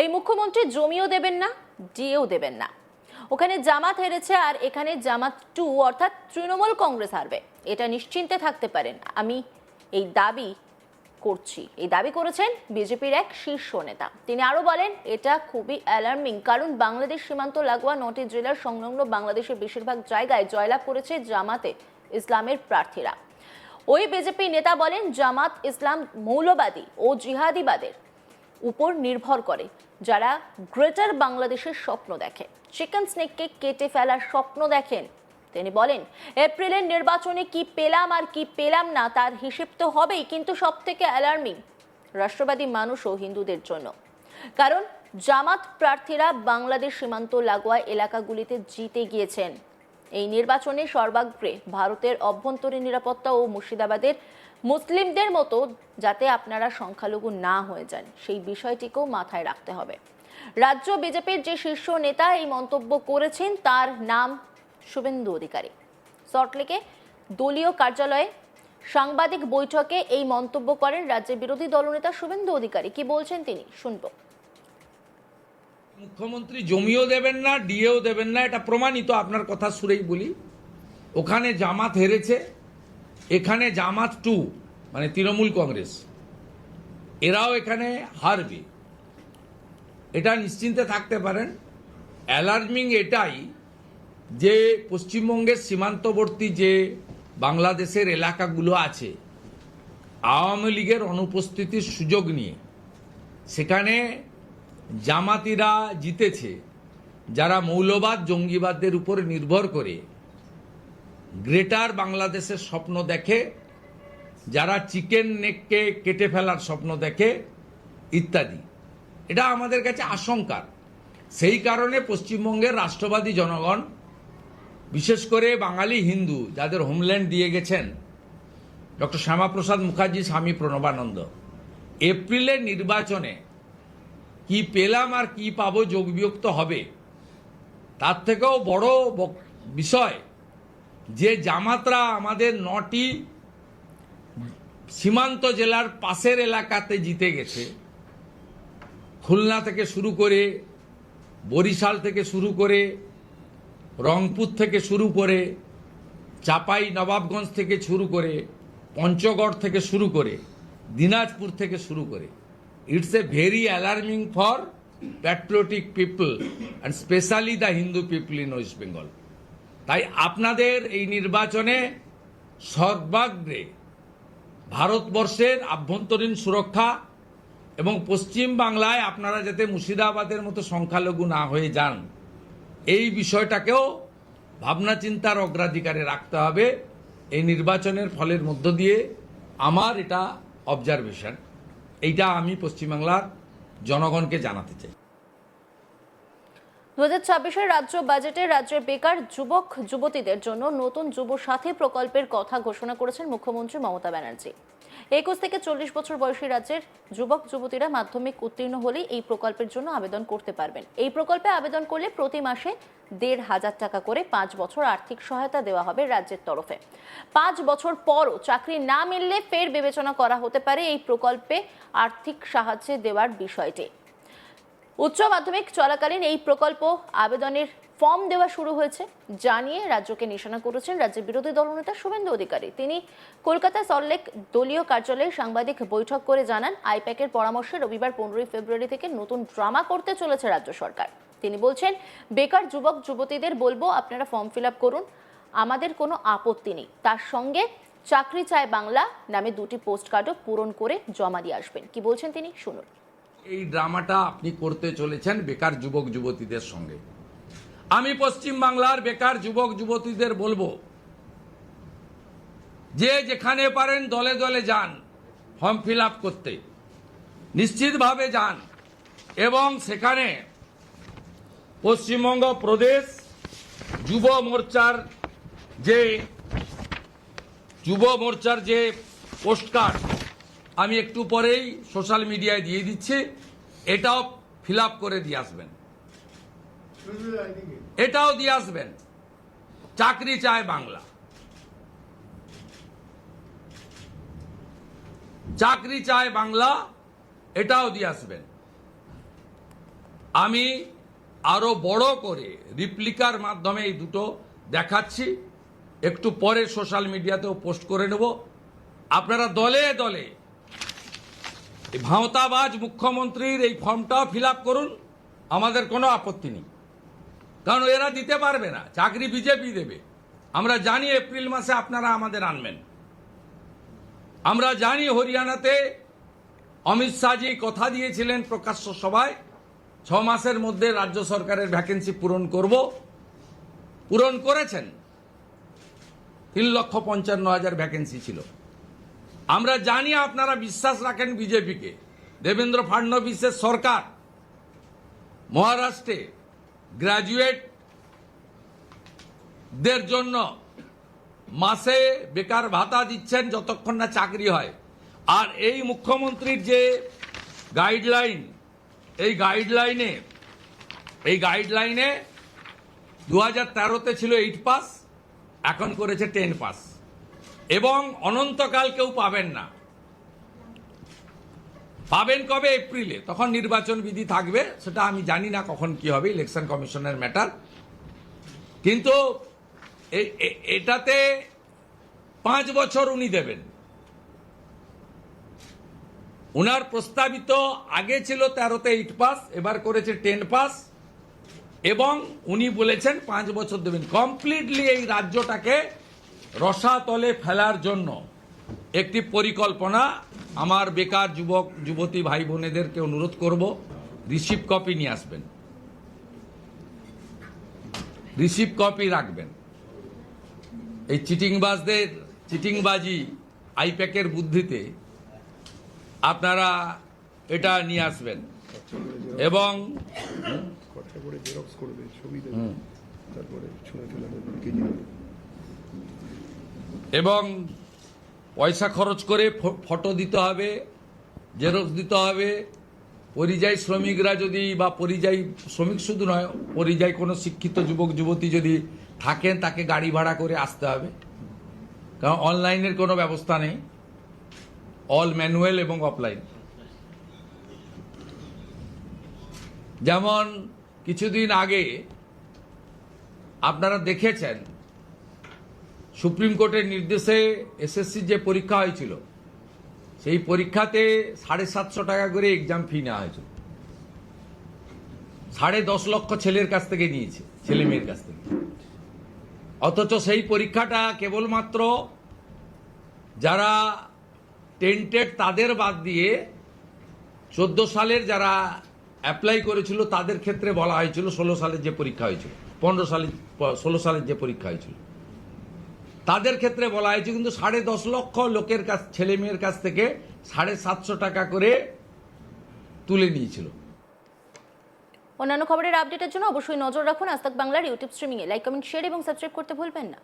এই মুখ্যমন্ত্রী জমিও দেবেন না, ডিএও দেবেন না। ওখানে জামাত হেরেছে আর এখানে জামাত 2 অর্থাৎ তৃণমূল কংগ্রেস হারবে, এটা নিশ্চিন্তে থাকতে পারেন। আমি এই দাবি করেছেন বিজেপির এক শীর্ষ নেতা। তিনি আরো বলেন, এটা খুবই অ্যালার্মিং, কারণ বাংলাদেশ সীমান্ত লাগোয়া 9টি জেলার সংলগ্ন বাংলাদেশের বেশিরভাগ জায়গায় জয়লাভ করেছে জামাতে ইসলামের প্রার্থীরা। ওই বিজেপি নেতা বলেন, জামাত ইসলাম মৌলবাদী ও জিহাদিবাদের উপর নির্ভর করে, যারা গ্রেটার বাংলাদেশের স্বপ্ন দেখে, চিকেন স্নেককে কেটে ফেলার স্বপ্ন দেখেন। তিনি বলেন, এপ্রিলের নির্বাচনে কি পেলাম আর কি পেলাম না তার হিসেব তো হবেই, কিন্তু সব থেকে অ্যালার্মিং রাষ্ট্রবাদী মানুষ ও হিন্দুদের জন্য, কারণ জামাত প্রার্থীরা বাংলাদেশ সীমান্ত লাগোয়া এলাকাগুলিতে জিতে গিয়েছেন। এই নির্বাচনে সর্বাগ্রে ভারতের অভ্যন্তরীণ নিরাপত্তা ও মুর্শিদাবাদের মুসলিমদের মতো যাতে আপনারা সংখ্যালঘু না হয়ে যান, সেই বিষয়টিকেও মাথায় রাখতে হবে। রাজ্য বিজেপির যে শীর্ষ নেতা এই মন্তব্য করেছেন তার নাম শুভেন্দু অধিকারী। সল্টলেকে দলীয় কার্যালয়ে সাংবাদিক বৈঠকে এই মন্তব্য করেন রাজ্যের বিরোধী দলনেতা শুভেন্দু অধিকারী। কি বলছেন তিনি, শুনবো। মুখ্যমন্ত্রী জমিও দেবেন না, ডিএও দেবেন না, এটা প্রমাণিত। আপনার কথা শুনেই বলি, ওখানে জামাত হেরেছে, এখানে জামাত 2 মানে তৃণমূল কংগ্রেস, এরাও এখানে হারবে, এটা নিশ্চিন্তে থাকতে পারেন। অ্যালার্মিং এটাই যে পশ্চিমবঙ্গের সীমান্তবর্তী যে বাংলাদেশের এলাকাগুলো আছে, আওয়ামী লীগের অনুপস্থিতির সুযোগ নিয়ে সেখানে জামাতিরা জিতেছে, যারা মৌলবাদ জঙ্গিবাদের উপর নির্ভর করে গ্রেটার বাংলাদেশের স্বপ্ন দেখে, যারা চিকেন নেককে কেটে ফেলার স্বপ্ন দেখে ইত্যাদি। এটা আমাদের কাছে আশঙ্কার। সেই কারণে পশ্চিমবঙ্গের রাষ্ট্রবাদী জনগণ, বিশেষ করে বাঙালি হিন্দু যাদের হোমল্যান্ড দিয়ে গেছেন ডক্টর শ্যামাপ্রসাদ মুখার্জি, স্বামী প্রণবানন্দ, এপ্রিলের নির্বাচনে কি পেলাম আর কি পাবো যোগ বিয়োগ তো হবে। তার থেকেও বড় বিষয় যে জামাতরা আমাদের 9টি সীমান্ত জেলার পাশের এলাকাতে জিতে গেছে। খুলনা থেকে শুরু করে, বরিশাল থেকে শুরু করে, রংপুর থেকে শুরু করে, চাপাই নবাবগঞ্জ থেকে শুরু করে, পঞ্চগড় থেকে শুরু করে, দিনাজপুর থেকে শুরু করে। It's a very alarming for patriotic people and especially the Hindu people in West Bengal. তাই আপনাদের এই নির্বাচনে সর্বাগ্রে ভারতবর্ষের আভ্যন্তরীণ সুরক্ষা এবং পশ্চিম বাংলায় আপনারা যাতে মুর্শিদাবাদের মতো সংখ্যালঘু না হয়ে যান, এই বিষয়টাকেও ভাবনা চিন্তার অগ্রাধিকারে রাখতে হবে। এই নির্বাচনের ফলের মধ্য দিয়ে আমার এটা অবজারভেশন, এইটা আমি পশ্চিমবাংলার জনগণকে জানাতে চাই। 2026 রাজ্য বাজেটে রাজ্যের বেকার যুবক যুবতীদের জন্য নতুন যুব সাথী প্রকল্পের কথা ঘোষণা করেছেন মুখ্যমন্ত্রী মমতা ব্যানার্জি। 21 থেকে 40 বছর বয়সী রাজ্যের যুবক যুবতীরা মাধ্যমিক উত্তীর্ণ হলেই এই প্রকল্পের জন্য আবেদন করতে পারবেন। এই প্রকল্পে আবেদন করলে প্রতি মাসে 1,500 টাকা করে 5 বছর আর্থিক সহায়তা দেওয়া হবে রাজ্যের তরফে। 5 বছর পরও চাকরি না মিললে ফের বিবেচনা করা হতে পারে এই প্রকল্পে আর্থিক সাহায্য দেওয়ার বিষয়টি। উচ্চ মাধ্যমিক চলাকালীন এই প্রকল্প আবেদনের ফর্ম দেওয়া শুরু হয়েছে জানিয়ে রাজ্যকে নিশানা করেছেন রাজ্যের বিরোধী দলনেতা শুভেন্দু অধিকারী। তিনি কলকাতা সল্টলেক দলীয় কার্যালয়ে সাংবাদিক বৈঠক করে জানান, আইপ্যাকের পরামর্শে রবিবার 15 ফেব্রুয়ারি থেকে নতুন ড্রামা করতে চলেছে রাজ্য সরকার। তিনি বলছেন, বেকার যুবক যুবতীদের বলবো, আপনারা ফর্ম ফিল আপ করুন, আমাদের কোনো আপত্তি নেই। তার সঙ্গে চাকরি চায় বাংলা নামে 2টি পোস্ট কার্ডও পূরণ করে জমা দিয়ে আসবেন। কি বলছেন তিনি, শুনুন। এই ড্রামাটা আপনি করতে চলেছেন বেকার যুবক যুবতীদের সঙ্গে। আমি পশ্চিম বাংলার বেকার যুবক যুবতীদের বলবো, যে যেখানে পারেন দলে দলে যান ফর্ম ফিল আপ করতে, নিশ্চিতভাবে যান এবং সেখানে পশ্চিমবঙ্গ প্রদেশ যুব মোর্চার যে পোস্ট কার্ড আমি একটু পরেই সোশ্যাল মিডিয়ায় দিয়ে দিচ্ছি, এটাও ফিল আপ করে দিয়ে আসবেন, এটাও দিয়ে আসবেন। চাকরি চায় বাংলা, চাকরি চায় বাংলা, এটাও দিয়ে আসবেন। আমি আরো বড় করে রিপ্লিকার মাধ্যমে এই দুটো দেখাচ্ছি, একটু পরে সোশ্যাল মিডিয়াতেও পোস্ট করে নেব। আপনারা দলে দলে এই ভাঁওতাবাজ মুখ্যমন্ত্রীর এই ফর্মটাও ফিল আপ করুন, আমাদের কোনো আপত্তি নেই, কারণ এরা দিতে পারবে না, চাকরি বিজেপি দেবে। আমরা জানি এপ্রিল মাসে আপনারা আমাদের আনবেন, আমরা জানি হরিয়ানাতে অমিত শাহজি কথা দিয়েছিলেন প্রকাশ্য সভায় 6 মাসের মধ্যে রাজ্য সরকারের ভ্যাকেন্সি পূরণ করব, পূরণ করেছেন। 3,55,000 ভ্যাকেন্সি ছিল। আমরা জানি আপনারা বিশ্বাস রাখেন বিজেপিকে। দেবেন্দ্র ফাডনবিসের সরকার মহারাষ্ট্রে গ্র্যাজুয়েটদের জন্য মাসে বেকার ভাতা দিচ্ছেন যতক্ষণ না চাকরি হয়। আর এই মুখ্যমন্ত্রীর যে গাইডলাইন, এই গাইডলাইনে 2013-তে ছিল 8 পাস, এখন করেছে 10 পাস, এবং অনন্তকাল কেউ পাবেন না। পাবেন কবে? এপ্রিলে, তখন নির্বাচন বিধি থাকবে, সেটা আমি জানি না কখন কি হবে, ইলেকশন কমিশনের ম্যাটার। কিন্তু এটাতে 5 বছর উনি দেবেন। উনার প্রস্তাবিত আগে ছিল 13-তে 8 পাস, এবার করেছে 10 পাস, এবং উনি বলেছেন 5 বছর দেবেন। কমপ্লিটলি এই রাজ্যটাকে রসাতলে ফেলার জন্য একটি পরিকল্পনা। আমার বেকার যুবক যুবতী ভাই বোনেদেরকে অনুরোধ করব, রিসিভ কপি নিয়ে আসবেন, রিসিভ কপি রাখবেন। এই চিটিংবাজদের চিটিংবাজি আইপ্যাকের বুদ্ধিতে আপনারা এটা নিয়ে আসবেন, এবং খরচা করে জেরক্স করবে, ছবি দেবে, তারপরে ছুঁড়ে ফেলে দেবে, কেজি দেবে। এবং পয়সা খরচ করে ফটো দিতে হবে, জেরক্স দিতে হবে। পরিযায়ী শ্রমিকরা যদি, বা পরিযায়ী শ্রমিক শুধু নয়, পরিযায়ী কোনো শিক্ষিত যুবক যুবতী যদি থাকেন, তাকে গাড়ি ভাড়া করে আসতে হবে, কারণ অনলাইনের কোনো ব্যবস্থা নেই, অল ম্যানুয়াল এবং অফলাইন। যেমন কিছুদিন আগে আপনারা দেখেছেন, সুপ্রিম কোর্টের নির্দেশে এসএসসির যে পরীক্ষা হয়েছিল, সেই পরীক্ষাতে 750 টাকা করে এক্সাম ফি নেওয়া হয়েছিল। 10.5 লক্ষ ছেলের কাছ থেকে নিয়েছে, ছেলে মেয়ের কাছ থেকে। অথচ সেই পরীক্ষাটা কেবলমাত্র যারা টেন্টেড তাদের বাদ দিয়ে 14 সালের যারা অ্যাপ্লাই করেছিল তাদের ক্ষেত্রে বলা হয়েছিল 16 সালের যে পরীক্ষা হয়েছিল, 16 সালের যে পরীক্ষা হয়েছিল তাদের ক্ষেত্রে বলা হয়েছে, কিন্তু 10.5 লক্ষ লোকের কাছ, ছেলে মেয়ের কাছ থেকে 750 টাকা করে তুলে নিয়েছিল। অন্যান্য খবরের আপডেটের জন্য অবশ্যই নজর রাখুন আজ তাক বাংলার ইউটিউব স্ট্রিমিংয়ে। লাইক, কমেন্ট, শেয়ার এবং সাবস্ক্রাইব করতে ভুলবেন না।